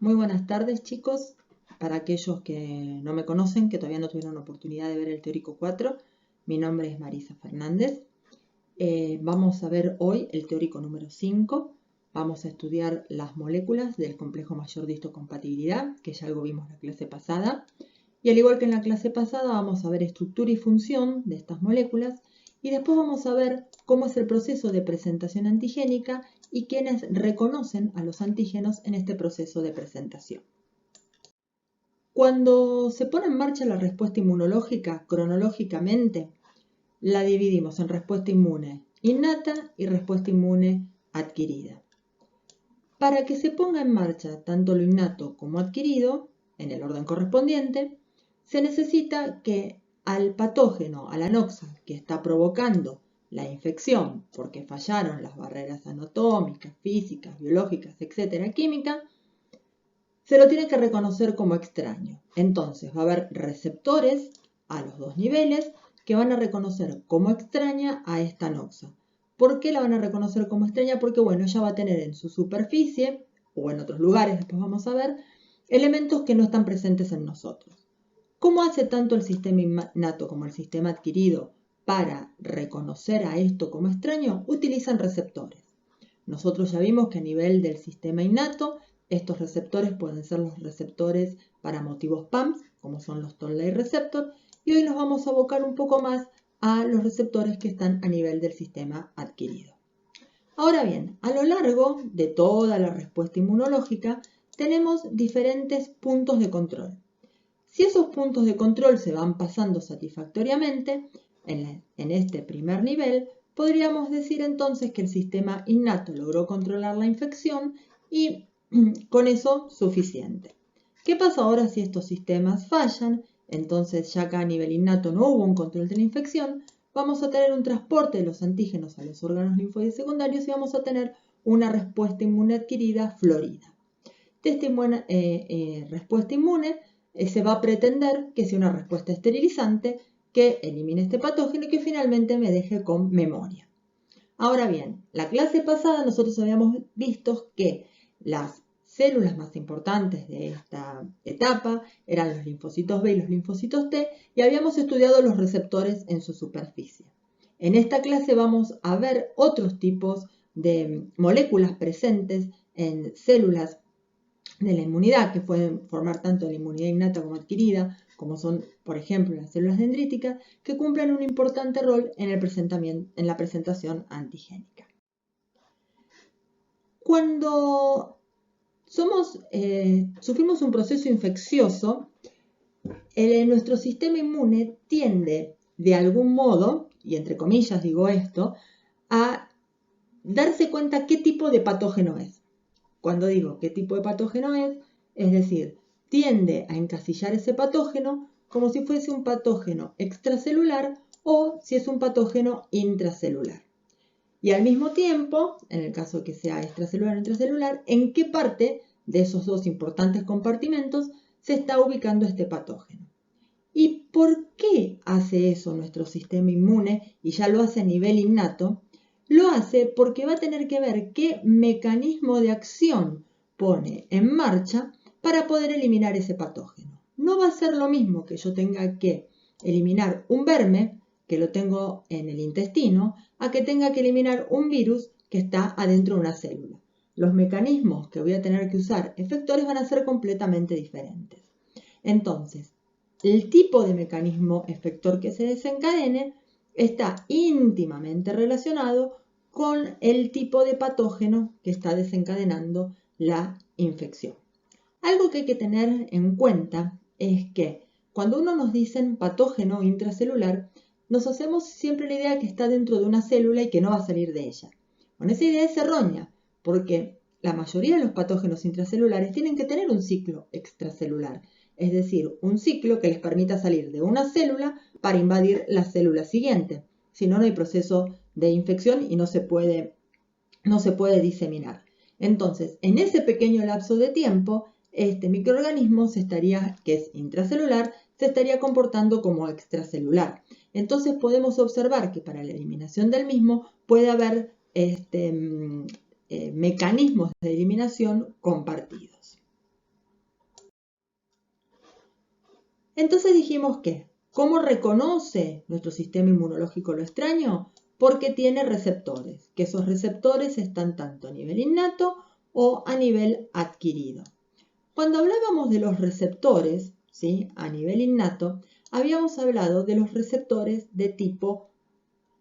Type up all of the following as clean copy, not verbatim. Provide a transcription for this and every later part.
Muy buenas tardes, chicos. Para aquellos que no me conocen, que todavía no tuvieron la oportunidad de ver el teórico 4, mi nombre es Marisa Fernández. Vamos a ver hoy el teórico número 5. Vamos a estudiar las moléculas del complejo mayor de histocompatibilidad, que ya algo vimos en la clase pasada. Y al igual que en la clase pasada, vamos a ver estructura y función de estas moléculas. Y después vamos a ver cómo es el proceso de presentación antigénica y quiénes reconocen a los antígenos en este proceso de presentación. Cuando se pone en marcha la respuesta inmunológica, cronológicamente, la dividimos en respuesta inmune innata y respuesta inmune adquirida. Para que se ponga en marcha tanto lo innato como adquirido, en el orden correspondiente, se necesita que al patógeno, a la noxa que está provocando la infección porque fallaron las barreras anatómicas, físicas, biológicas, etcétera, químicas, se lo tiene que reconocer como extraño. Entonces va a haber receptores a los dos niveles que van a reconocer como extraña a esta noxa. ¿Por qué la van a reconocer como extraña? Porque bueno, ella va a tener en su superficie, o en otros lugares, después vamos a ver, elementos que no están presentes en nosotros. ¿Cómo hace tanto el sistema innato como el sistema adquirido para reconocer a esto como extraño? Utilizan receptores. Nosotros ya vimos que a nivel del sistema innato, estos receptores pueden ser los receptores para motivos PAMS, como son los Toll-like receptor, y hoy nos vamos a abocar un poco más a los receptores que están a nivel del sistema adquirido. Ahora bien, a lo largo de toda la respuesta inmunológica, tenemos diferentes puntos de control. Si esos puntos de control se van pasando satisfactoriamente, en este primer nivel, podríamos decir entonces que el sistema innato logró controlar la infección y con eso suficiente. ¿Qué pasa ahora si estos sistemas fallan? Entonces ya acá a nivel innato no hubo un control de la infección, vamos a tener un transporte de los antígenos a los órganos linfoides secundarios y vamos a tener una respuesta inmune adquirida florida. De esta respuesta inmune se va a pretender que sea una respuesta esterilizante que elimine este patógeno y que finalmente me deje con memoria. Ahora bien, la clase pasada nosotros habíamos visto que las células más importantes de esta etapa eran los linfocitos B y los linfocitos T y habíamos estudiado los receptores en su superficie. En esta clase vamos a ver otros tipos de moléculas presentes en células de la inmunidad, que pueden formar tanto la inmunidad innata como adquirida, como son, por ejemplo, las células dendríticas, que cumplen un importante rol en la presentación antigénica. Cuando sufrimos un proceso infeccioso, nuestro sistema inmune tiende, de algún modo, y entre comillas digo esto, a darse cuenta qué tipo de patógeno es. Cuando digo qué tipo de patógeno es decir, tiende a encasillar ese patógeno como si fuese un patógeno extracelular o si es un patógeno intracelular. Y al mismo tiempo, en el caso que sea extracelular o intracelular, en qué parte de esos dos importantes compartimentos se está ubicando este patógeno. ¿Y por qué hace eso nuestro sistema inmune? Y ya lo hace a nivel innato. Lo hace porque va a tener que ver qué mecanismo de acción pone en marcha para poder eliminar ese patógeno. No va a ser lo mismo que yo tenga que eliminar un verme, que lo tengo en el intestino, a que tenga que eliminar un virus que está adentro de una célula. Los mecanismos que voy a tener que usar efectores van a ser completamente diferentes. Entonces, el tipo de mecanismo efector que se desencadene está íntimamente relacionado con el tipo de patógeno que está desencadenando la infección. Algo que hay que tener en cuenta es que cuando uno nos dicen patógeno intracelular, nos hacemos siempre la idea que está dentro de una célula y que no va a salir de ella. Bueno, esa idea es errónea, porque la mayoría de los patógenos intracelulares tienen que tener un ciclo extracelular, es decir, un ciclo que les permita salir de una célula para invadir la célula siguiente. Si no, no hay proceso de infección y no se puede diseminar. Entonces, en ese pequeño lapso de tiempo, este microorganismo que es intracelular, se estaría comportando como extracelular. Entonces podemos observar que para la eliminación del mismo puede haber mecanismos de eliminación compartidos. Entonces dijimos que, ¿cómo reconoce nuestro sistema inmunológico lo extraño? Porque tiene receptores, que esos receptores están tanto a nivel innato o a nivel adquirido. Cuando hablábamos de los receptores, ¿sí?, a nivel innato, habíamos hablado de los receptores de tipo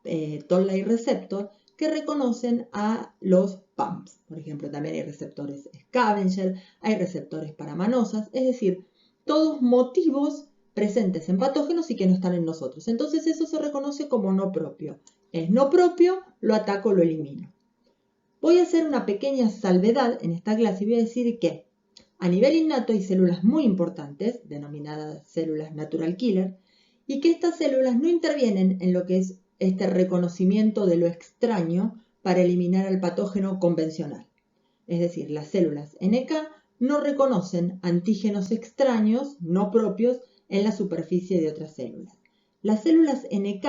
Toll-like receptor que reconocen a los PAMPs. Por ejemplo, también hay receptores scavenger, hay receptores para manosas, es decir, todos motivos presentes en patógenos y que no están en nosotros. Entonces eso se reconoce como no propio. Es no propio, lo ataco, lo elimino. Voy a hacer una pequeña salvedad en esta clase y voy a decir que a nivel innato hay células muy importantes, denominadas células natural killer, y que estas células no intervienen en lo que es este reconocimiento de lo extraño para eliminar al patógeno convencional. Es decir, las células NK no reconocen antígenos extraños, no propios, en la superficie de otras células. Las células NK,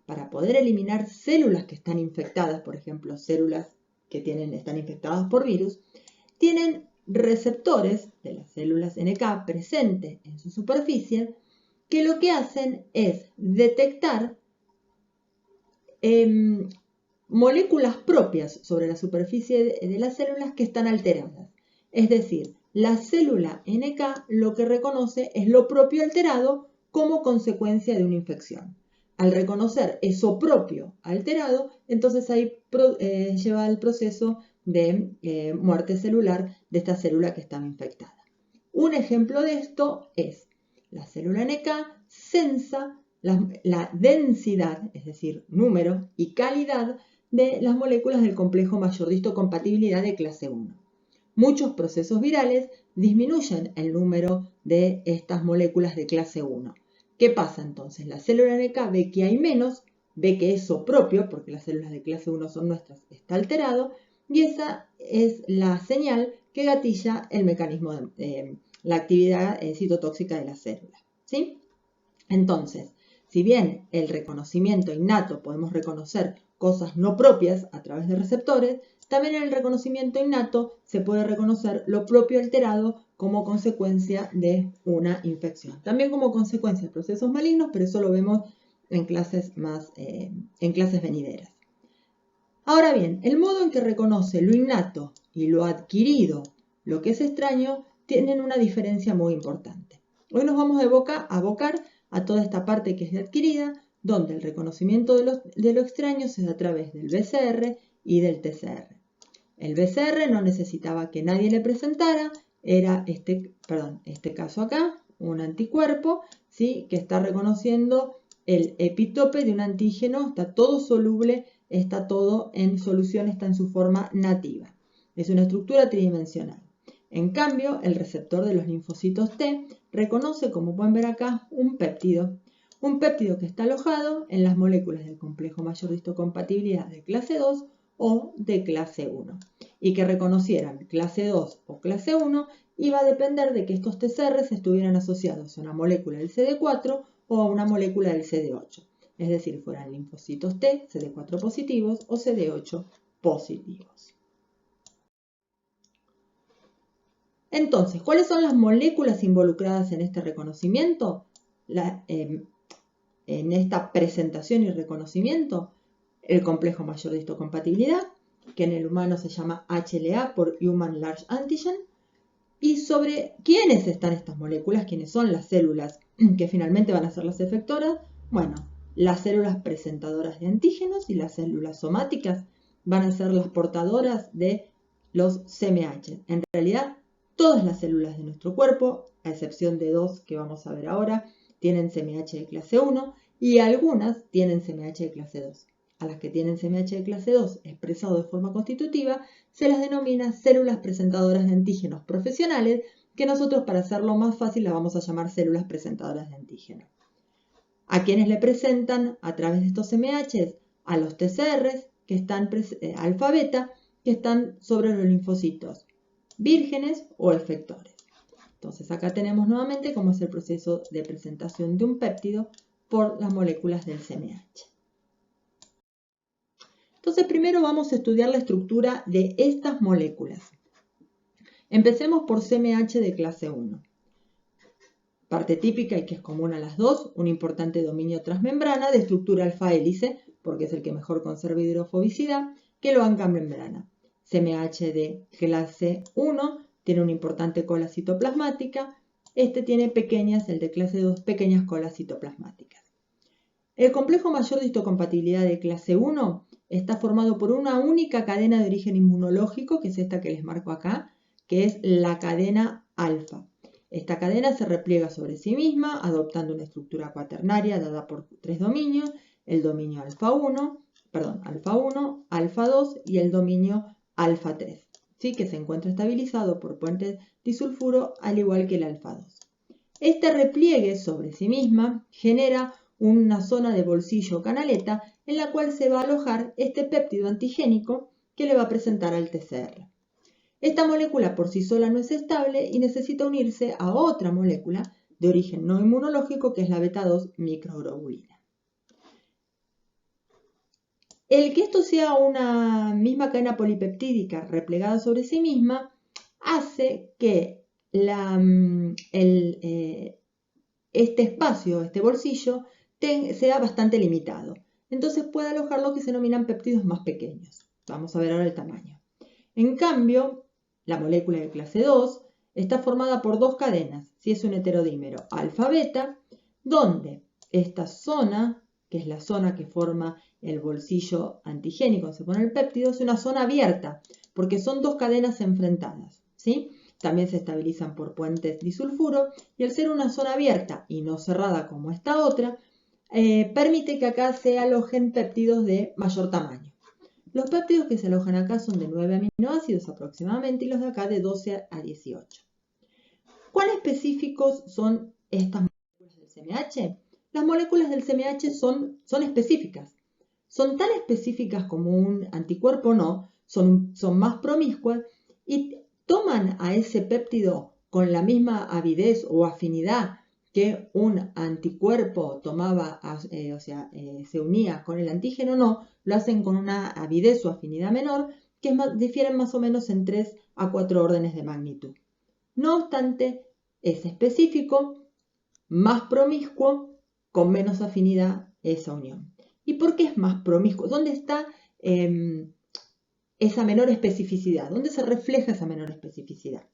para poder eliminar células que están infectadas, por ejemplo, células que están infectadas por virus, tienen receptores de las células NK presentes en su superficie que lo que hacen es detectar moléculas propias sobre la superficie de las células que están alteradas. Es decir, la célula NK lo que reconoce es lo propio alterado como consecuencia de una infección. Al reconocer eso propio alterado, entonces ahí lleva el proceso de muerte celular de esta célula que estaba infectada. Un ejemplo de esto es la célula NK sensa la densidad, es decir, número y calidad de las moléculas del complejo mayor de histocompatibilidad de clase 1. Muchos procesos virales disminuyen el número de estas moléculas de clase 1. ¿Qué pasa entonces? La célula NK ve que hay menos, ve que eso propio, porque las células de clase 1 son nuestras, está alterado, y esa es la señal que gatilla el mecanismo de la actividad citotóxica de la célula, ¿sí? Entonces, si bien el reconocimiento innato podemos reconocer cosas no propias a través de receptores, también en el reconocimiento innato se puede reconocer lo propio alterado como consecuencia de una infección. También como consecuencia de procesos malignos, pero eso lo vemos en clases venideras. Ahora bien, el modo en que reconoce lo innato y lo adquirido, lo que es extraño, tienen una diferencia muy importante. Hoy nos vamos a abocar a toda esta parte que es de adquirida, donde el reconocimiento de lo extraño se da a través del BCR y del TCR. El BCR no necesitaba que nadie le presentara, era este caso acá, un anticuerpo, ¿sí?, que está reconociendo el epitope de un antígeno, está todo soluble, está todo en solución, está en su forma nativa. Es una estructura tridimensional. En cambio, el receptor de los linfocitos T reconoce, como pueden ver acá, un péptido que está alojado en las moléculas del complejo mayor de histocompatibilidad de clase 2 o de clase 1. Y que reconocieran clase 2 o clase 1 iba a depender de que estos TCRs estuvieran asociados a una molécula del CD4 o a una molécula del CD8. Es decir, fueran linfocitos T, CD4 positivos o CD8 positivos. Entonces, ¿cuáles son las moléculas involucradas en este reconocimiento? En esta presentación y reconocimiento, el complejo mayor de histocompatibilidad, que en el humano se llama HLA por Human Large Antigen, y sobre quiénes están estas moléculas, quiénes son las células que finalmente van a ser las efectoras. Bueno, las células presentadoras de antígenos y las células somáticas van a ser las portadoras de los CMH. En realidad, todas las células de nuestro cuerpo, a excepción de dos que vamos a ver ahora, tienen CMH de clase 1 y algunas tienen CMH de clase 2. A las que tienen CMH de clase 2 expresado de forma constitutiva, se las denomina células presentadoras de antígenos profesionales, que nosotros, para hacerlo más fácil, las vamos a llamar células presentadoras de antígenos. ¿A quienes le presentan a través de estos CMHs? A los TCRs, que están alfa-beta, que están sobre los linfocitos vírgenes o efectores. Entonces acá tenemos nuevamente cómo es el proceso de presentación de un péptido por las moléculas del CMH. Entonces primero vamos a estudiar la estructura de estas moléculas. Empecemos por CMH de clase 1. parte típica y que es común a las dos, un importante dominio transmembrana de estructura alfa-hélice, porque es el que mejor conserva hidrofobicidad, que lo banca en membrana. CMH de clase 1 tiene una importante cola citoplasmática, este tiene pequeñas, el de clase 2, pequeñas colas citoplasmáticas. El complejo mayor de histocompatibilidad de clase 1 está formado por una única cadena de origen inmunológico, que es esta que les marco acá, que es la cadena alfa. Esta cadena se repliega sobre sí misma, adoptando una estructura cuaternaria dada por tres dominios, el dominio alfa 1, alfa 2 y el dominio alfa 3, ¿sí? Que se encuentra estabilizado por puentes disulfuro, al igual que el alfa 2. Este repliegue sobre sí misma genera una zona de bolsillo canaleta en la cual se va a alojar este péptido antigénico que le va a presentar al TCR. Esta molécula por sí sola no es estable y necesita unirse a otra molécula de origen no inmunológico que es la beta 2 microglobulina. El que esto sea una misma cadena polipeptídica replegada sobre sí misma hace que este espacio, este bolsillo, sea bastante limitado. Entonces puede alojar lo que se denominan péptidos más pequeños. Vamos a ver ahora el tamaño. En cambio, la molécula de clase 2 está formada por dos cadenas, si es un heterodímero alfa-beta, donde esta zona, que es la zona que forma el bolsillo antigénico, se pone el péptido, es una zona abierta, porque son dos cadenas enfrentadas, ¿sí? También se estabilizan por puentes disulfuro y al ser una zona abierta y no cerrada como esta otra, permite que acá se alojen péptidos de mayor tamaño. Los péptidos que se alojan acá son de 9 aminoácidos aproximadamente y los de acá de 12 a 18. ¿Cuán específicos son estas moléculas del CMH? Las moléculas del CMH son específicas. Son tan específicas como un anticuerpo no, son más promiscuas y toman a ese péptido con la misma avidez o afinidad que un anticuerpo tomaba, se unía con el antígeno, no, lo hacen con una avidez o afinidad menor, que difieren más o menos en 3 a 4 órdenes de magnitud. No obstante, es específico, más promiscuo, con menos afinidad esa unión. ¿Y por qué es más promiscuo? ¿Dónde está esa menor especificidad? ¿Dónde se refleja esa menor especificidad?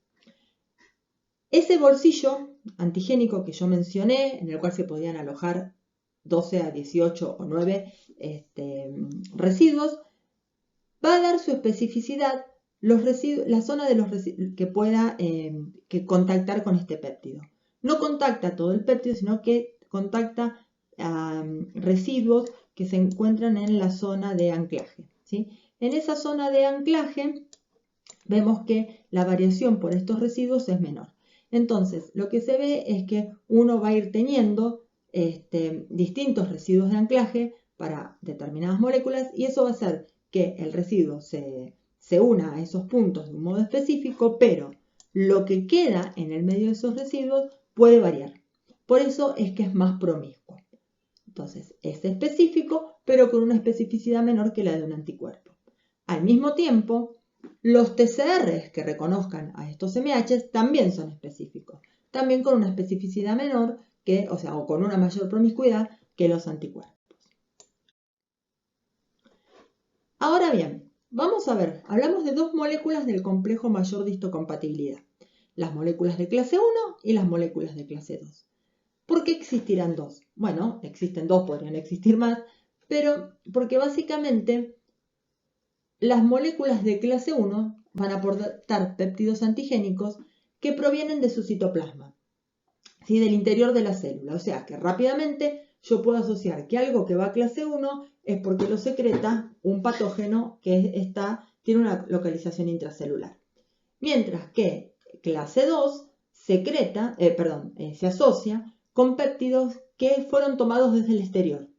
Ese bolsillo antigénico que yo mencioné, en el cual se podían alojar 12 a 18 o 9 residuos, va a dar su especificidad la zona de los residuos que pueda contactar con este péptido. No contacta todo el péptido, sino que contacta residuos que se encuentran en la zona de anclaje, ¿sí? En esa zona de anclaje vemos que la variación por estos residuos es menor. Entonces, lo que se ve es que uno va a ir teniendo distintos residuos de anclaje para determinadas moléculas y eso va a hacer que el residuo se una a esos puntos de un modo específico, pero lo que queda en el medio de esos residuos puede variar. Por eso es que es más promiscuo. Entonces, es específico, pero con una especificidad menor que la de un anticuerpo. Al mismo tiempo, los TCRs que reconozcan a estos MHs también son específicos, también con una especificidad menor o con una mayor promiscuidad que los anticuerpos. Ahora bien, vamos a ver, hablamos de dos moléculas del complejo mayor de histocompatibilidad, las moléculas de clase 1 y las moléculas de clase 2. ¿Por qué existirán dos? Bueno, existen dos, podrían existir más, pero porque básicamente las moléculas de clase 1 van a aportar péptidos antigénicos que provienen de su citoplasma, ¿sí? Del interior de la célula. O sea que rápidamente yo puedo asociar que algo que va a clase 1 es porque lo secreta un patógeno que tiene una localización intracelular. Mientras que clase 2 se asocia con péptidos que fueron tomados desde el exterior,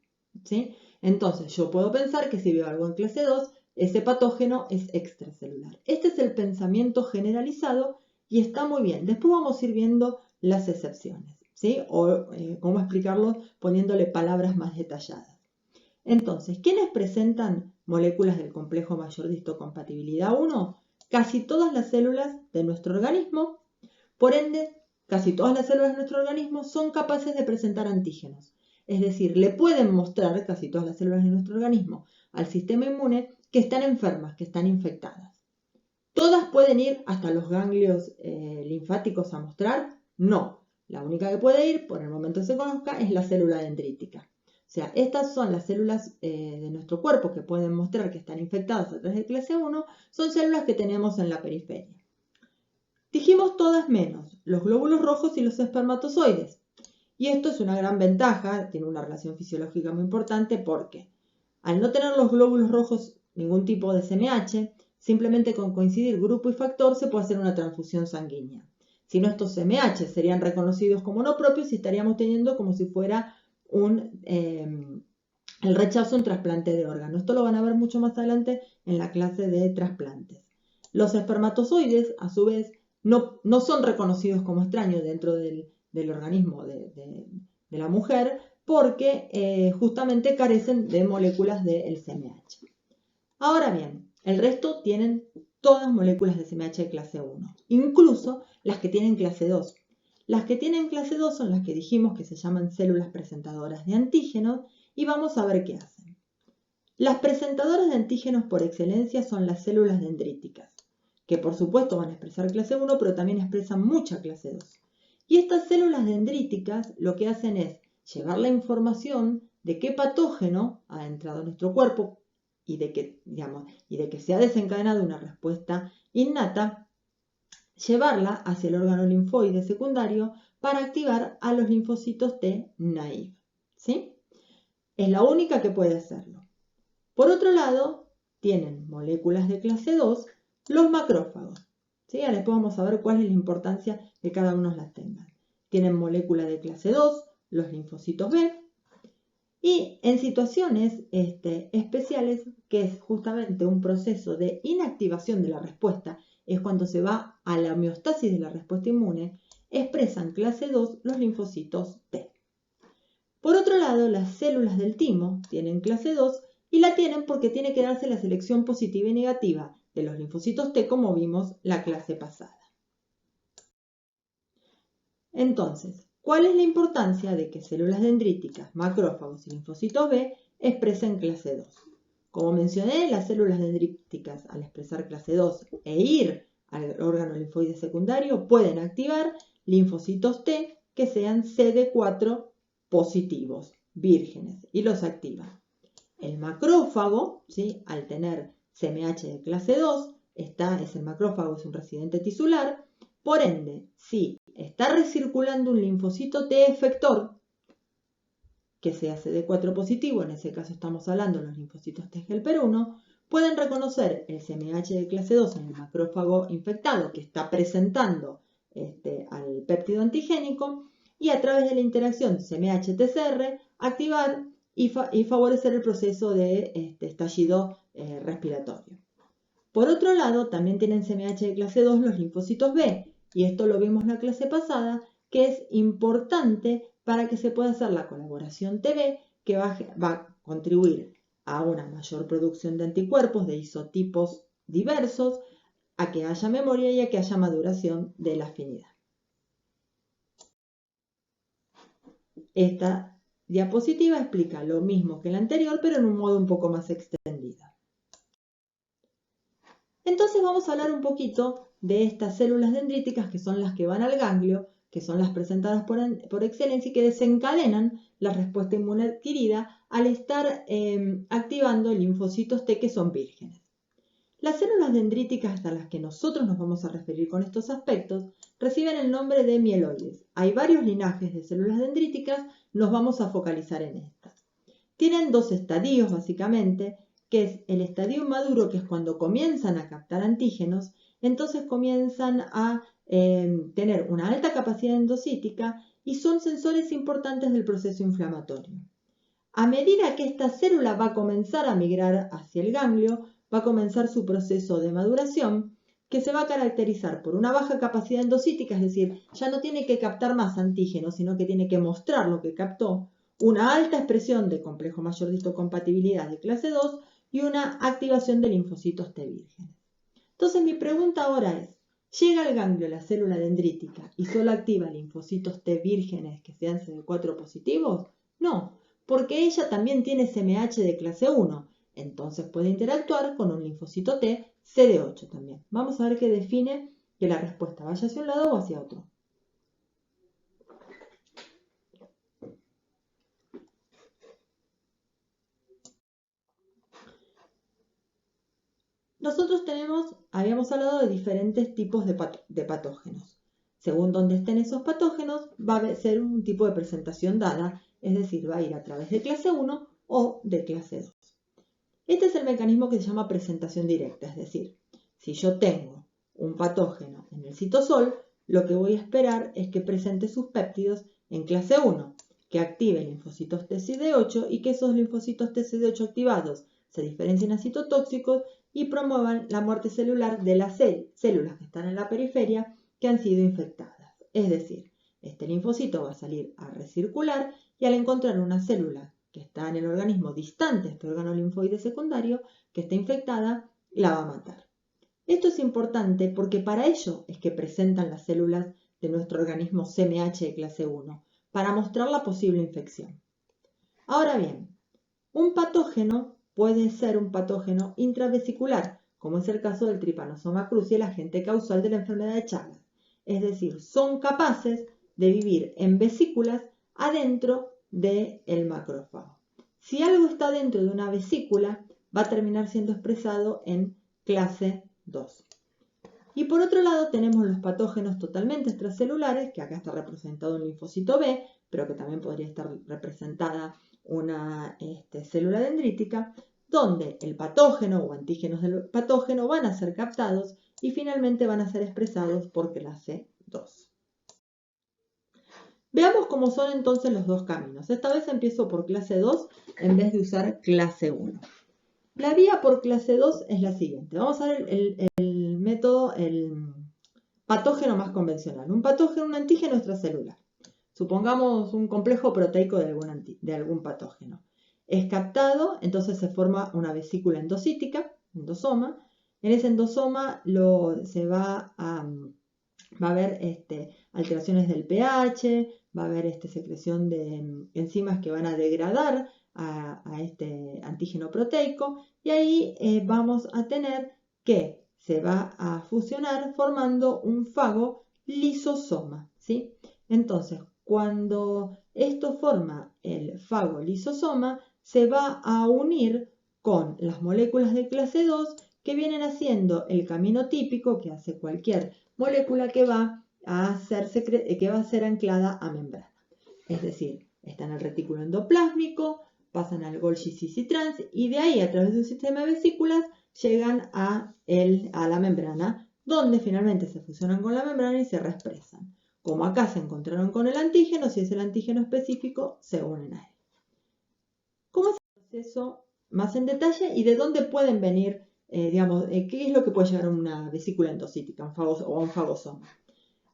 ¿sí? Entonces yo puedo pensar que si veo algo en clase 2, ese patógeno es extracelular. Este es el pensamiento generalizado y está muy bien. Después vamos a ir viendo las excepciones, ¿sí? O cómo explicarlo poniéndole palabras más detalladas. Entonces, ¿quiénes presentan moléculas del complejo mayor de histocompatibilidad 1? Casi todas las células de nuestro organismo. Por ende, casi todas las células de nuestro organismo son capaces de presentar antígenos. Es decir, le pueden mostrar casi todas las células de nuestro organismo al sistema inmune que están enfermas, que están infectadas. ¿Todas pueden ir hasta los ganglios linfáticos a mostrar? No. La única que puede ir, por el momento que se conozca, es la célula dendrítica. O sea, estas son las células de nuestro cuerpo que pueden mostrar que están infectadas a través de clase 1, son células que tenemos en la periferia. Dijimos todas menos los glóbulos rojos y los espermatozoides. Y esto es una gran ventaja, tiene una relación fisiológica muy importante porque al no tener los glóbulos rojos ningún tipo de CMH, simplemente con coincidir grupo y factor se puede hacer una transfusión sanguínea. Si no, estos CMH serían reconocidos como no propios y estaríamos teniendo como si fuera el rechazo en trasplante de órgano. Esto lo van a ver mucho más adelante en la clase de trasplantes. Los espermatozoides, a su vez, no son reconocidos como extraños dentro del organismo de la mujer porque justamente carecen de moléculas del CMH. Ahora bien, el resto tienen todas moléculas de CMH de clase 1, incluso las que tienen clase 2. Las que tienen clase 2 son las que dijimos que se llaman células presentadoras de antígenos y vamos a ver qué hacen. Las presentadoras de antígenos por excelencia son las células dendríticas, que por supuesto van a expresar clase 1, pero también expresan mucha clase 2. Y estas células dendríticas lo que hacen es llevar la información de qué patógeno ha entrado en nuestro cuerpo y de que se ha desencadenado una respuesta innata, llevarla hacia el órgano linfoide secundario para activar a los linfocitos T naive. ¿Sí? Es la única que puede hacerlo. Por otro lado, tienen moléculas de clase 2 los macrófagos. ¿Sí? Ahora después vamos a ver cuál es la importancia que cada uno las tenga. Tienen molécula de clase 2, los linfocitos B, y en situaciones especiales, que es justamente un proceso de inactivación de la respuesta, es cuando se va a la homeostasis de la respuesta inmune, expresan clase 2 los linfocitos T. Por otro lado, las células del timo tienen clase 2 y la tienen porque tiene que darse la selección positiva y negativa de los linfocitos T, como vimos la clase pasada. Entonces, ¿cuál es la importancia de que células dendríticas, macrófagos y linfocitos B expresen clase 2? Como mencioné, las células dendríticas al expresar clase 2 e ir al órgano linfoide secundario pueden activar linfocitos T que sean CD4 positivos, vírgenes, y los activan. El macrófago, ¿sí? Al tener CMH de clase 2, es el macrófago, es un residente tisular, por ende, si está recirculando un linfocito T efector, que sea CD4 positivo, en ese caso estamos hablando de los linfocitos T helper 1, pueden reconocer el CMH de clase 2 en el macrófago infectado que está presentando al péptido antigénico y a través de la interacción CMH-TCR activar y favorecer el proceso de estallido respiratorio. Por otro lado, también tienen CMH de clase 2 los linfocitos B, y esto lo vimos en la clase pasada, que es importante para que se pueda hacer la colaboración TB, que va a contribuir a una mayor producción de anticuerpos de isotipos diversos, a que haya memoria y a que haya maduración de la afinidad. Esta diapositiva explica lo mismo que la anterior, pero en un modo un poco más extendido. Entonces vamos a hablar un poquito de estas células dendríticas que son las que van al ganglio, que son las presentadas por excelencia y que desencadenan la respuesta inmune adquirida al estar activando linfocitos T que son vírgenes. Las células dendríticas a las que nosotros nos vamos a referir con estos aspectos reciben el nombre de mieloides. Hay varios linajes de células dendríticas, nos vamos a focalizar en estas. Tienen dos estadios básicamente, que es el estadio maduro, que es cuando comienzan a captar antígenos, entonces comienzan a tener una alta capacidad endocítica y son sensores importantes del proceso inflamatorio. A medida que esta célula va a comenzar a migrar hacia el ganglio, va a comenzar su proceso de maduración, que se va a caracterizar por una baja capacidad endocítica, es decir, ya no tiene que captar más antígenos, sino que tiene que mostrar lo que captó, una alta expresión de complejo mayor de histocompatibilidad de clase 2 y una activación de linfocitos T vírgenes. Entonces mi pregunta ahora es, ¿Llega al ganglio la célula dendrítica y solo activa linfocitos T vírgenes que sean CD4 positivos? No, porque ella también tiene CMH de clase 1, entonces puede interactuar con un linfocito T CD8 también. Vamos a ver qué define que la respuesta vaya hacia un lado o hacia otro. Nosotros habíamos hablado de diferentes tipos de patógenos. Según donde estén esos patógenos, va a ser un tipo de presentación dada, es decir, va a ir a través de clase 1 o de clase 2. Este es el mecanismo que se llama presentación directa, es decir, si yo tengo un patógeno en el citosol, lo que voy a esperar es que presente sus péptidos en clase 1, que active linfocitos TCD8 y que esos linfocitos TCD8 activados se diferencien a citotóxicos y promuevan la muerte celular de las células que están en la periferia que han sido infectadas. Es decir, este linfocito va a salir a recircular y al encontrar una célula que está en el organismo distante, este órgano linfoide secundario, que está infectada, la va a matar. Esto es importante porque para ello es que presentan las células de nuestro organismo CMH de clase 1, para mostrar la posible infección. Ahora bien, un patógeno puede ser un patógeno intravesicular, como es el caso del Trypanosoma cruzi, el agente causal de la enfermedad de Chagas. Es decir, son capaces de vivir en vesículas adentro del macrófago. Si algo está dentro de una vesícula, va a terminar siendo expresado en clase 2. Y por otro lado tenemos los patógenos totalmente extracelulares, que acá está representado un linfocito B, pero que también podría estar representada una célula dendrítica, donde el patógeno o antígenos del patógeno van a ser captados y finalmente van a ser expresados por clase 2. Veamos cómo son entonces los dos caminos. Esta vez empiezo por clase 2 en vez de usar clase 1. La vía por clase 2 es la siguiente. Vamos a ver el método, el patógeno más convencional. Un patógeno, un antígeno extracelular. Supongamos un complejo proteico de algún patógeno. Es captado, entonces se forma una vesícula endocítica, endosoma. En ese endosoma va a haber alteraciones del pH, va a haber secreción de enzimas que van a degradar a este antígeno proteico y ahí vamos a tener que se va a fusionar formando un fago lisosoma, ¿sí? Entonces, cuando esto forma el fago lisosoma, se va a unir con las moléculas de clase 2 que vienen haciendo el camino típico que hace cualquier molécula que va a ser anclada a membrana. Es decir, está en el retículo endoplásmico, pasan al Golgi cis y trans y de ahí a través de un sistema de vesículas llegan a la membrana, donde finalmente se fusionan con la membrana y se reexpresan. Como acá se encontraron con el antígeno, si es el antígeno específico, se unen a él. ¿Cómo es el proceso más en detalle y de dónde pueden venir, qué es lo que puede llegar a una vesícula endocítica o a un fagosoma?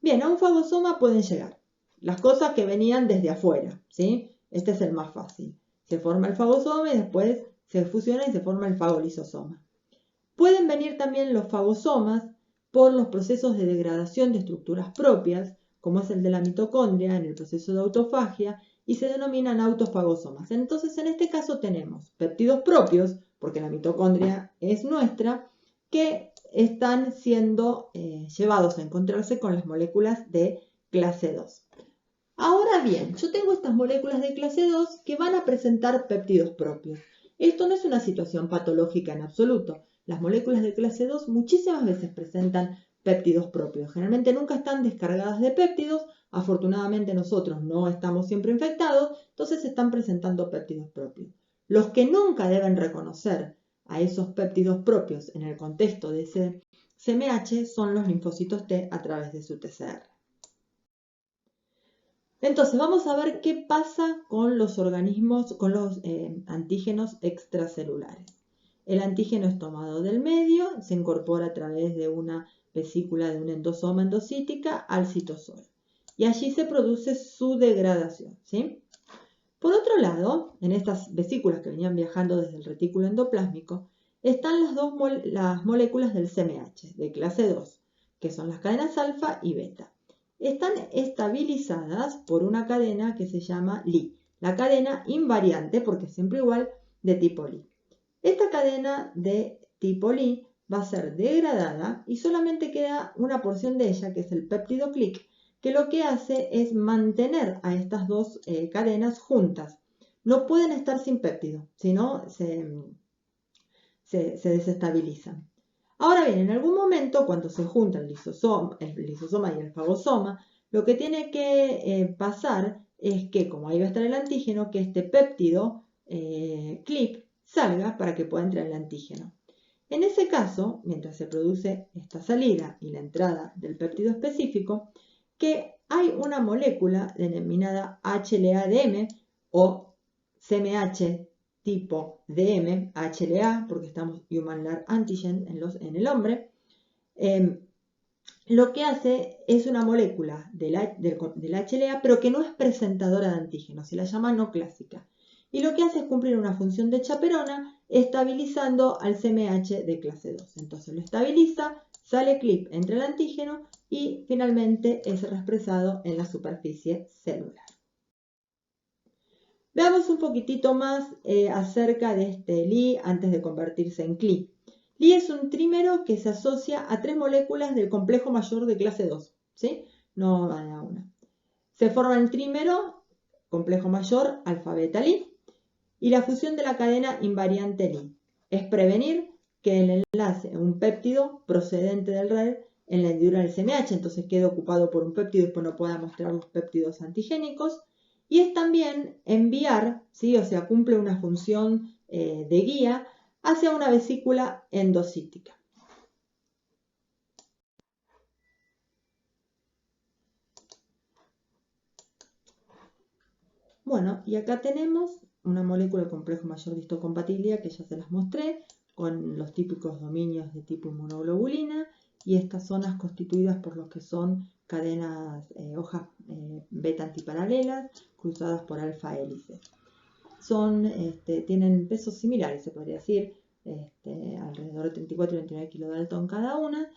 Bien, a un fagosoma pueden llegar las cosas que venían desde afuera, ¿sí? Este es el más fácil. Se forma el fagosoma y después se fusiona y se forma el fagolisosoma. Pueden venir también los fagosomas por los procesos de degradación de estructuras propias, como es el de la mitocondria en el proceso de autofagia, y se denominan autofagosomas. Entonces, en este caso tenemos péptidos propios, porque la mitocondria es nuestra, que están siendo llevados a encontrarse con las moléculas de clase 2. Ahora bien, yo tengo estas moléculas de clase 2 que van a presentar péptidos propios. Esto no es una situación patológica en absoluto. Las moléculas de clase 2 muchísimas veces presentan péptidos propios. Generalmente nunca están descargadas de péptidos. Afortunadamente nosotros no estamos siempre infectados, entonces están presentando péptidos propios. Los que nunca deben reconocer a esos péptidos propios en el contexto de ese CMH son los linfocitos T a través de su TCR. Entonces, vamos a ver qué pasa con los organismos, con los antígenos extracelulares. El antígeno es tomado del medio, se incorpora a través de una vesícula de un endosoma endocítica al citosol. Y allí se produce su degradación, ¿sí? Por otro lado, en estas vesículas que venían viajando desde el retículo endoplásmico, están las moléculas del CMH, de clase 2, que son las cadenas alfa y beta. Están estabilizadas por una cadena que se llama Li, la cadena invariante, porque es siempre igual, de tipo Li. Esta cadena de tipo Li va a ser degradada y solamente queda una porción de ella, que es el péptido clic, que lo que hace es mantener a estas dos cadenas juntas. No pueden estar sin péptido, si no se desestabilizan. Ahora bien, en algún momento, cuando se juntan el lisosoma y el fagosoma, lo que tiene que pasar es que, como ahí va a estar el antígeno, que este péptido clip salga para que pueda entrar el antígeno. En ese caso, mientras se produce esta salida y la entrada del péptido específico, que hay una molécula denominada HLA-DM o CMH tipo DM, HLA, porque estamos Human Large Antigen en el hombre, lo que hace es una molécula del HLA, pero que no es presentadora de antígenos, se la llama no clásica. Y lo que hace es cumplir una función de chaperona, estabilizando al CMH de clase 2. Entonces lo estabiliza, sale clip entre el antígeno y finalmente es reexpresado en la superficie celular. Veamos un poquitito más acerca de este Li antes de convertirse en Cli. Li es un trímero que se asocia a 3 moléculas del complejo mayor de clase 2, ¿sí? No a una. Se forma el trímero, complejo mayor, alfa beta Li, y la fusión de la cadena invariante Li. Es prevenir que el enlace, un péptido procedente del RER, en la hendidura del CMH, entonces quede ocupado por un péptido y después no pueda mostrar los péptidos antigénicos. Y es también enviar, ¿sí? O sea, cumple una función de guía hacia una vesícula endocítica. Bueno, y acá tenemos una molécula del complejo mayor de histocompatibilidad que ya se las mostré, con los típicos dominios de tipo inmunoglobulina y estas zonas constituidas por lo que son cadenas, hojas beta antiparalelas cruzadas por alfa hélices. Tienen pesos similares, se podría decir, alrededor de 34 y 29 kilodalton cada una,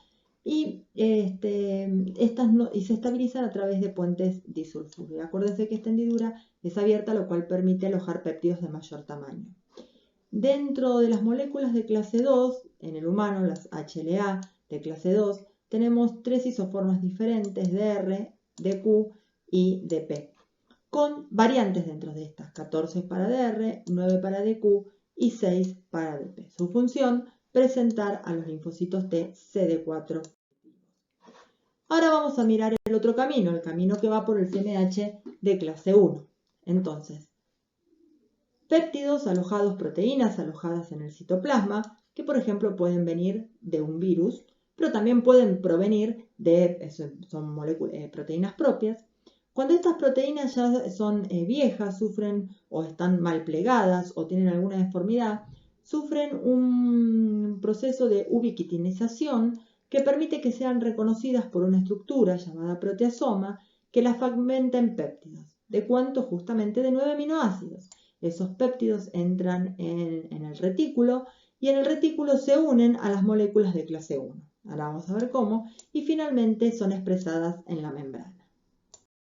y se estabilizan a través de puentes disulfuro. Y acuérdense que esta hendidura es abierta, lo cual permite alojar péptidos de mayor tamaño. Dentro de las moléculas de clase 2, en el humano, las HLA de clase 2, tenemos 3 isoformas diferentes, DR, DQ y DP, con variantes dentro de estas, 14 para DR, 9 para DQ y 6 para DP. Su función, presentar a los linfocitos T CD4. Ahora vamos a mirar el otro camino, el camino que va por el CMH de clase 1. Entonces, péptidos alojados, proteínas alojadas en el citoplasma, que por ejemplo pueden venir de un virus, pero también pueden provenir de, son proteínas propias. Cuando estas proteínas ya son viejas, sufren o están mal plegadas o tienen alguna deformidad, sufren un proceso de ubiquitinización que permite que sean reconocidas por una estructura llamada proteasoma que las fragmenta en péptidos. ¿De cuánto? Justamente de 9 aminoácidos. Esos péptidos entran en el retículo y en el retículo se unen a las moléculas de clase 1. Ahora vamos a ver cómo. Y finalmente son expresadas en la membrana.